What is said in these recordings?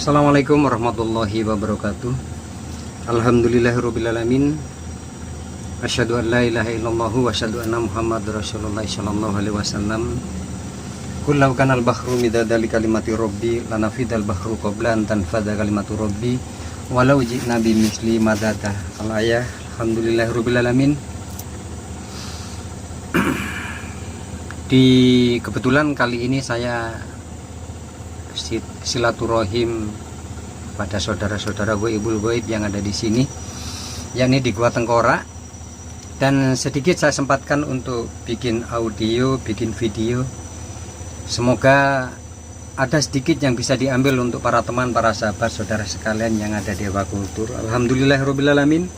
Assalamualaikum warahmatullahi wabarakatuh. Alhamdulillahirrabbilalamin. Asyhadu an la ilaha illallah wa asyhadu anna Muhammadar Rasulullah sallallahu alaihi wasallam. Qul law kana al-bahru midada li kalimati rabbi lanafidal bahru qabla an tanfada kalimatu rabbi walau ji'na bimithli madada. Al-ayah. Alhamdulillahirrabbilalamin. Di kebetulan kali ini saya silaturahim pada saudara-saudara goibul goib yang ada di sini, yakni di Gua Tengkorak, dan sedikit saya sempatkan untuk bikin audio, bikin video. Semoga ada sedikit yang bisa diambil untuk para teman, para sahabat, saudara sekalian yang ada di Aquaculture. Alhamdulillahirrabbilalamin.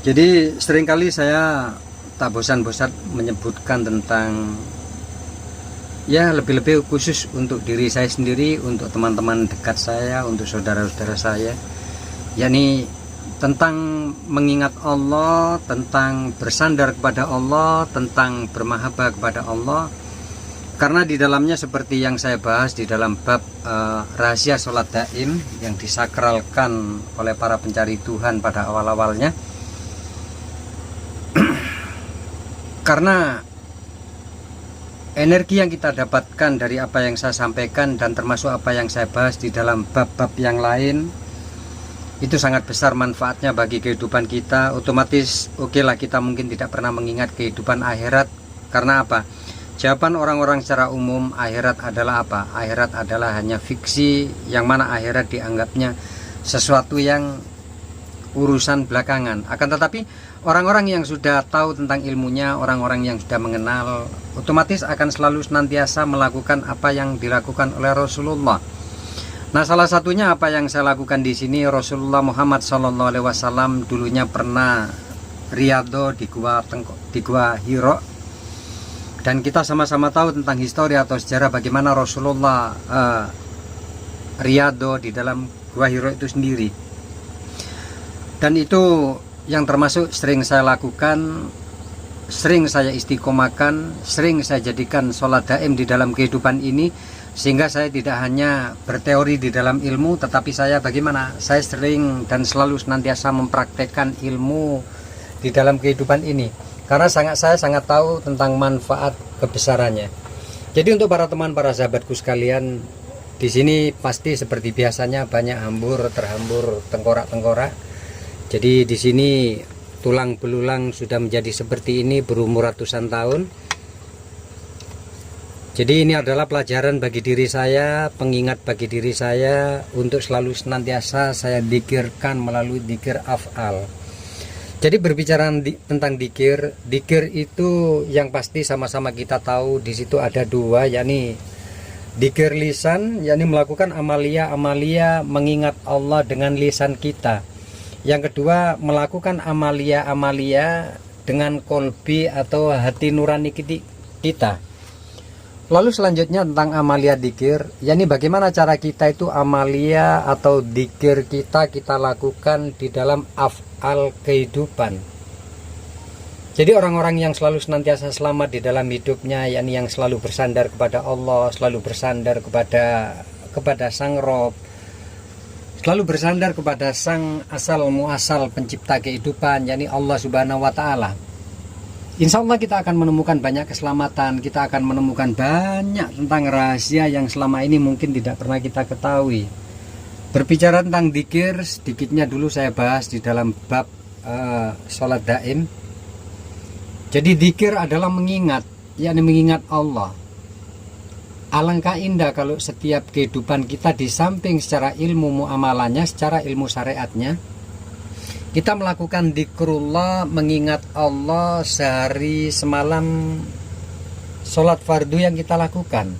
Jadi seringkali saya tak bosan-bosan menyebutkan tentang, ya lebih-lebih khusus untuk diri saya sendiri, untuk teman-teman dekat saya, untuk saudara-saudara saya, yakni tentang mengingat Allah, tentang bersandar kepada Allah, tentang bermahabbah kepada Allah. Karena di dalamnya seperti yang saya bahas di dalam bab rahasia sholat daim yang disakralkan oleh para pencari Tuhan pada awal-awalnya. Karena energi yang kita dapatkan dari apa yang saya sampaikan dan termasuk apa yang saya bahas di dalam bab-bab yang lain, itu sangat besar manfaatnya bagi kehidupan kita. Otomatis lah kita mungkin tidak pernah mengingat kehidupan akhirat. Karena apa? Jawaban orang-orang secara umum, akhirat adalah apa? Akhirat adalah hanya fiksi, yang mana akhirat dianggapnya sesuatu yang urusan belakangan. Akan tetapi orang-orang yang sudah tahu tentang ilmunya, orang-orang yang sudah mengenal, otomatis akan selalu senantiasa melakukan apa yang dilakukan oleh Rasulullah. Nah, salah satunya apa yang saya lakukan di sini, Rasulullah Muhammad SAW dulunya pernah riyadhah di Gua Hira, dan kita sama-sama tahu tentang histori atau sejarah bagaimana Rasulullah riyadhah di dalam Gua Hira itu sendiri. Dan itu yang termasuk sering saya lakukan, sering saya istiqomahkan, sering saya jadikan sholat daim di dalam kehidupan ini, sehingga saya tidak hanya berteori di dalam ilmu, tetapi saya bagaimana? Saya sering dan selalu senantiasa mempraktekkan ilmu di dalam kehidupan ini, karena saya sangat tahu tentang manfaat kebesarannya. Jadi untuk para teman, para sahabatku sekalian, di sini pasti seperti biasanya banyak terhambur tengkorak-tengkorak. Jadi di sini tulang belulang sudah menjadi seperti ini, berumur ratusan tahun. Jadi ini adalah pelajaran bagi diri saya, pengingat bagi diri saya, untuk selalu senantiasa saya dzikirkan melalui dzikir af'al. Jadi berbicara tentang dzikir itu yang pasti sama-sama kita tahu di situ ada dua, yakni dzikir lisan, yakni melakukan amalia mengingat Allah dengan lisan kita. Yang kedua, melakukan amalia dengan kolbi atau hati nurani kita. Lalu selanjutnya tentang amalia dzikir, yakni bagaimana cara kita itu amalia atau dzikir kita lakukan di dalam af'al kehidupan. Jadi orang-orang yang selalu senantiasa selamat di dalam hidupnya, yakni yang selalu bersandar kepada Allah, selalu bersandar kepada Sang Rob, selalu bersandar kepada sang asal muasal pencipta kehidupan, yakni Allah Subhanahu wa Ta'ala. Insya Allah kita akan menemukan banyak keselamatan, kita akan menemukan banyak tentang rahasia yang selama ini mungkin tidak pernah kita ketahui. Berbicara tentang dzikir, sedikitnya dulu saya bahas di dalam bab sholat daim. Jadi dzikir adalah mengingat, yakni mengingat Allah. Alangkah indah kalau setiap kehidupan kita, di samping secara ilmu muamalahnya, secara ilmu syariatnya, kita melakukan dzikrullah, mengingat Allah sehari semalam sholat fardu yang kita lakukan.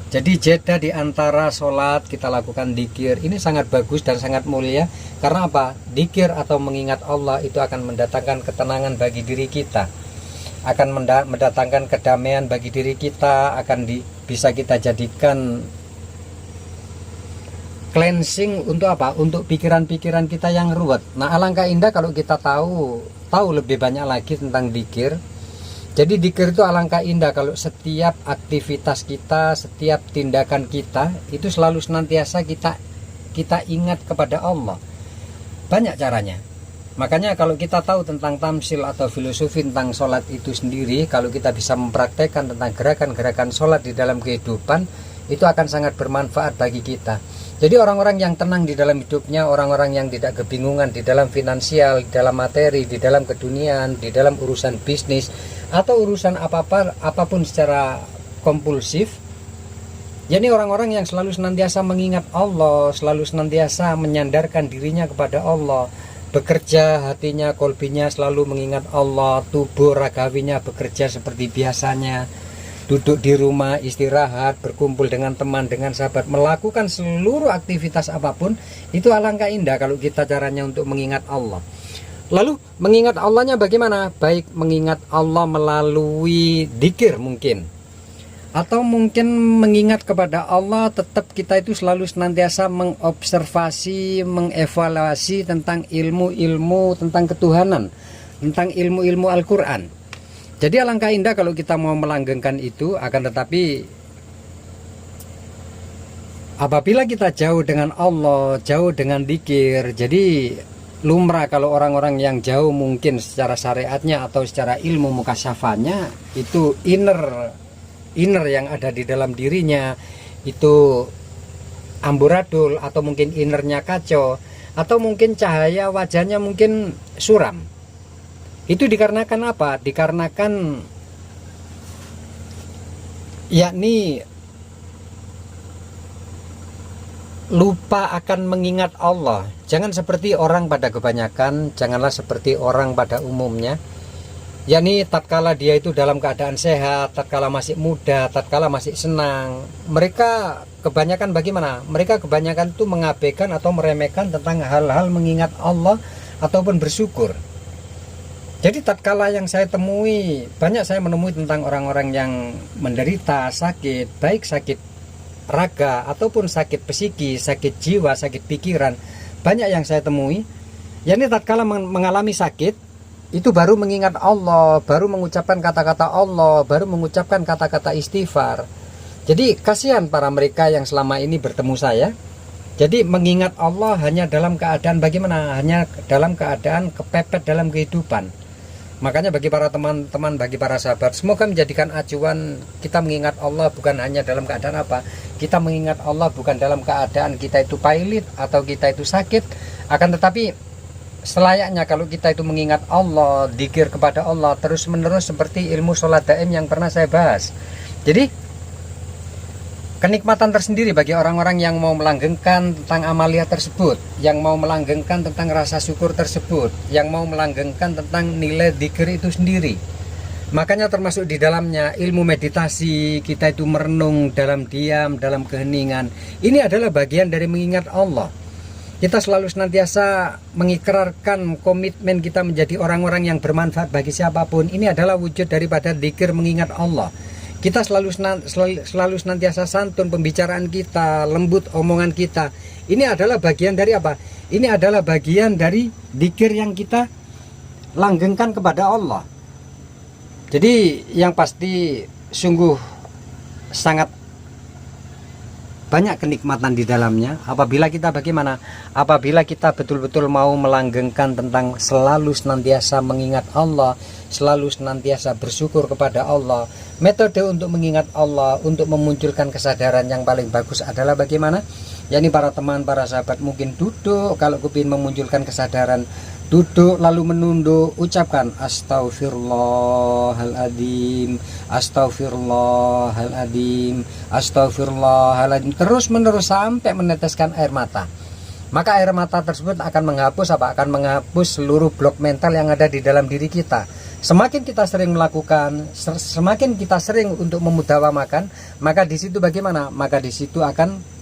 Jadi jeda di antara sholat kita lakukan dzikir, ini sangat bagus dan sangat mulia. Karena apa? Dzikir atau mengingat Allah itu akan mendatangkan ketenangan bagi diri kita, akan mendatangkan kedamaian bagi diri kita, akan bisa kita jadikan cleansing untuk apa? Untuk pikiran-pikiran kita yang ruwet. Nah, alangkah indah kalau kita tahu lebih banyak lagi tentang dzikir. Jadi dzikir itu alangkah indah kalau setiap aktivitas kita, setiap tindakan kita itu selalu senantiasa kita ingat kepada Allah. Banyak caranya. Makanya kalau kita tahu tentang tamsil atau filosofi tentang sholat itu sendiri, kalau kita bisa mempraktekkan tentang gerakan-gerakan sholat di dalam kehidupan, itu akan sangat bermanfaat bagi kita. Jadi orang-orang yang tenang di dalam hidupnya, orang-orang yang tidak kebingungan di dalam finansial, di dalam materi, di dalam keduniaan, di dalam urusan bisnis, atau urusan apapun secara kompulsif, jadi orang-orang yang selalu senantiasa mengingat Allah, selalu senantiasa menyandarkan dirinya kepada Allah, bekerja hatinya, kolbinya selalu mengingat Allah, tubuh ragawinya bekerja seperti biasanya, duduk di rumah, istirahat, berkumpul dengan teman, dengan sahabat, melakukan seluruh aktivitas apapun, itu alangkah indah kalau kita caranya untuk mengingat Allah. Lalu mengingat Allahnya bagaimana? Baik mengingat Allah melalui dzikir mungkin, atau mungkin mengingat kepada Allah, tetap kita itu selalu senantiasa mengobservasi, mengevaluasi tentang ilmu-ilmu tentang ketuhanan, tentang ilmu-ilmu Al-Quran. Jadi alangkah indah kalau kita mau melanggengkan itu. Akan tetapi apabila kita jauh dengan Allah, jauh dengan dzikir, jadi lumrah kalau orang-orang yang jauh mungkin secara syariatnya atau secara ilmu mukasyafannya, itu inner yang ada di dalam dirinya itu amburadul, atau mungkin innernya kacau, atau mungkin cahaya wajahnya mungkin suram. Itu dikarenakan apa? Dikarenakan yakni lupa akan mengingat Allah. Jangan seperti orang pada kebanyakan, janganlah seperti orang pada umumnya, yakni tatkala dia itu dalam keadaan sehat, tatkala masih muda, tatkala masih senang, mereka kebanyakan bagaimana? Mereka kebanyakan itu mengabaikan atau meremehkan tentang hal-hal mengingat Allah ataupun bersyukur. Jadi tatkala yang saya temui, banyak saya menemui tentang orang-orang yang menderita sakit, baik sakit raga ataupun sakit psikis, sakit jiwa, sakit pikiran. Banyak yang saya temui, yakni tatkala mengalami sakit, itu baru mengingat Allah, baru mengucapkan kata-kata Allah, baru mengucapkan kata-kata istighfar. Jadi kasihan para mereka yang selama ini bertemu saya. Jadi mengingat Allah hanya dalam keadaan bagaimana? Hanya dalam keadaan kepepet dalam kehidupan. Makanya bagi para teman-teman, bagi para sahabat, semoga menjadikan acuan kita mengingat Allah bukan hanya dalam keadaan apa? Kita mengingat Allah bukan dalam keadaan kita itu pailit atau kita itu sakit, akan tetapi selayaknya kalau kita itu mengingat Allah, dzikir kepada Allah terus menerus seperti ilmu sholat daim yang pernah saya bahas. Jadi kenikmatan tersendiri bagi orang-orang yang mau melanggengkan tentang amalia tersebut, yang mau melanggengkan tentang rasa syukur tersebut, yang mau melanggengkan tentang nilai dzikir itu sendiri. Makanya termasuk di dalamnya ilmu meditasi, kita itu merenung dalam diam, dalam keheningan. Ini adalah bagian dari mengingat Allah. Kita selalu senantiasa mengikrarkan komitmen kita menjadi orang-orang yang bermanfaat bagi siapapun. Ini adalah wujud daripada dzikir mengingat Allah. Kita selalu senantiasa santun pembicaraan kita, lembut omongan kita. Ini adalah bagian dari apa? Ini adalah bagian dari dzikir yang kita langgengkan kepada Allah. Jadi yang pasti sungguh sangat banyak kenikmatan di dalamnya apabila kita bagaimana? Apabila kita betul-betul mau melanggengkan tentang selalu senantiasa mengingat Allah, selalu senantiasa bersyukur kepada Allah. Metode untuk mengingat Allah, untuk memunculkan kesadaran yang paling bagus adalah bagaimana? yakni para teman, para sahabat mungkin duduk, kalau kepingin memunculkan kesadaran duduk lalu menunduk, ucapkan astaghfirullahaladzim, astaghfirullahaladzim, astaghfirullahaladzim, terus menerus sampai meneteskan air mata. Maka air mata tersebut akan menghapus apa? Akan menghapus seluruh blok mental yang ada di dalam diri kita. Semakin kita sering melakukan, semakin kita sering untuk memudawamakan, maka di situ bagaimana? Maka di situ akan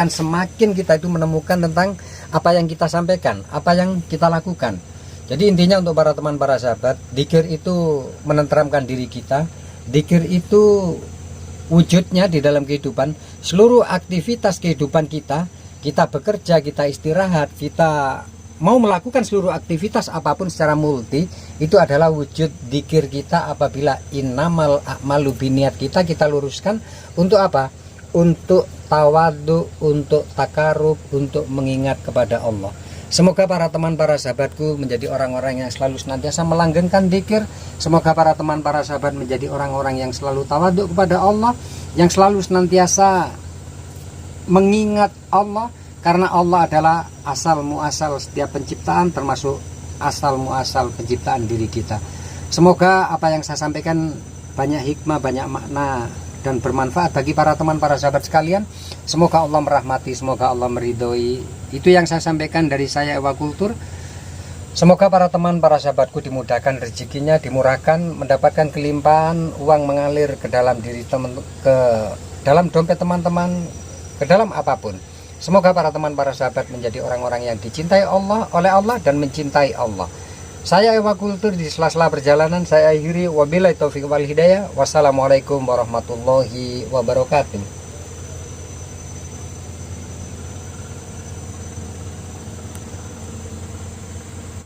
semakin kita itu menemukan tentang apa yang kita sampaikan, apa yang kita lakukan. Jadi intinya untuk para teman, para sahabat, dzikir itu menenteramkan diri kita. Dzikir itu wujudnya di dalam kehidupan, seluruh aktivitas kehidupan kita. Kita bekerja, kita istirahat, kita mau melakukan seluruh aktivitas apapun secara multi, itu adalah wujud dzikir kita. Apabila innamal a'malu binniyat, kita luruskan untuk apa? Untuk tawadu, untuk takarub, untuk mengingat kepada Allah. Semoga para teman, para sahabatku menjadi orang-orang yang selalu senantiasa melanggengkan dzikir. Semoga para teman, para sahabat menjadi orang-orang yang selalu tawadu kepada Allah, yang selalu senantiasa mengingat Allah, karena Allah adalah asal muasal setiap penciptaan, termasuk asal muasal penciptaan diri kita. Semoga apa yang saya sampaikan banyak hikmah, banyak makna, dan bermanfaat bagi para teman, para sahabat sekalian. Semoga Allah merahmati, semoga Allah meridhoi. Itu yang saya sampaikan dari saya, Ewa Kultur. Semoga para teman, para sahabatku dimudahkan rezekinya, dimurahkan, mendapatkan kelimpahan, uang mengalir ke dalam diri teman, ke dalam dompet teman-teman, ke dalam apapun. Semoga para teman, para sahabat menjadi orang-orang yang dicintai Allah, oleh Allah, dan mencintai Allah. Saya Ewa Kultur, di sela-sela perjalanan saya akhiri. Wabillahi taufiq wal hidayah. Wassalamualaikum warahmatullahi wabarakatuh.